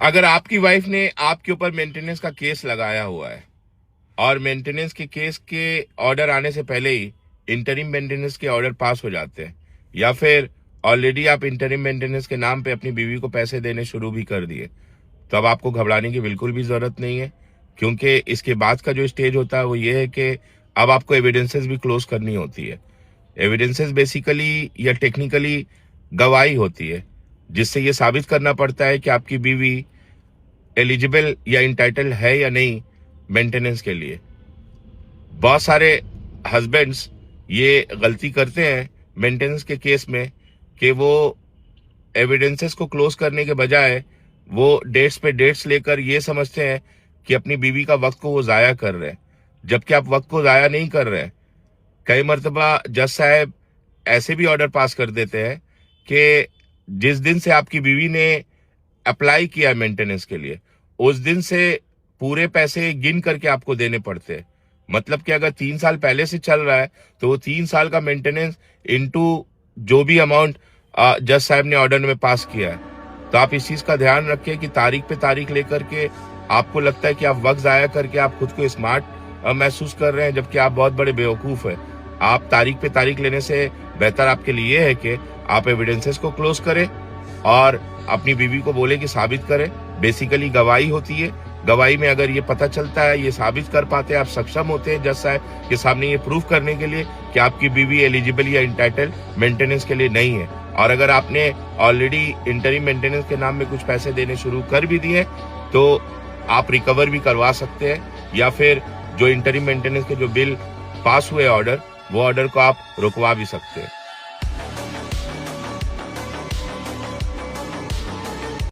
अगर आपकी वाइफ ने आपके ऊपर मेंटेनेंस का केस लगाया हुआ है और मेंटेनेंस के केस के ऑर्डर आने से पहले ही इंटरिम मेंटेनेंस के ऑर्डर पास हो जाते हैं, या फिर ऑलरेडी आप इंटरिम मेंटेनेंस के नाम पे अपनी बीवी को पैसे देने शुरू भी कर दिए, तो अब आपको घबराने की बिल्कुल भी जरूरत नहीं है। क्योंकि इसके बाद का जो स्टेज होता है वो ये है कि अब आपको एविडेंसेस भी क्लोज करनी होती है। एविडेंसेस बेसिकली या टेक्निकली गवाही होती है, जिससे ये साबित करना पड़ता है कि आपकी बीवी एलिजिबल या इंटाइटल है या नहीं मेंटेनेंस के लिए। बहुत सारे हस्बैंड्स ये गलती करते हैं मेंटेनेंस के केस में कि वो एविडेंसेस को क्लोज करने के बजाय वो डेट्स पे डेट्स लेकर ये समझते हैं कि अपनी बीवी का वक्त को वो जाया कर रहे हैं, जबकि आप वक्त को जाया नहीं कर रहे हैं। कई मर्तबा जज साहब ऐसे भी ऑर्डर पास कर देते हैं कि जिस दिन से आपकी बीवी ने अप्लाई किया मेंटेनेंस के लिए, उस दिन से पूरे पैसे गिन करके आपको देने पड़ते हैं। मतलब कि अगर 3 साल पहले से चल रहा है तो वो 3 साल का मेंटेनेंस इनटू जो भी अमाउंट जज साहब ने ऑर्डर में पास किया है। तो आप इस चीज का ध्यान रखें कि तारीख पे तारीख लेकर के आपको लगता है कि आप वक्त जाया करके आप खुद को स्मार्ट महसूस कर रहे हैं, जबकि आप बहुत बड़े बेवकूफ हैं। आप तारीख पे तारीख लेने से बेहतर आपके लिए है कि आप एविडेंसेस को क्लोज करें और अपनी बीवी को बोले कि साबित करें। बेसिकली गवाही होती है, गवाही में अगर ये पता चलता है, ये साबित कर पाते हैं, आप सक्षम होते हैं जज साहब के सामने ये प्रूफ करने के लिए कि आपकी बीवी एलिजिबल या इंटाइटल मेंटेनेंस के लिए नहीं है। और अगर आपने ऑलरेडी इंटरिम मेंटेनेंस के नाम में कुछ पैसे देने शुरू कर भी दिए तो आप रिकवर भी करवा सकते हैं, या फिर जो इंटरिम मेंटेनेंस के जो बिल पास हुए ऑर्डर, वो ऑर्डर को आप रुकवा भी सकते हैं।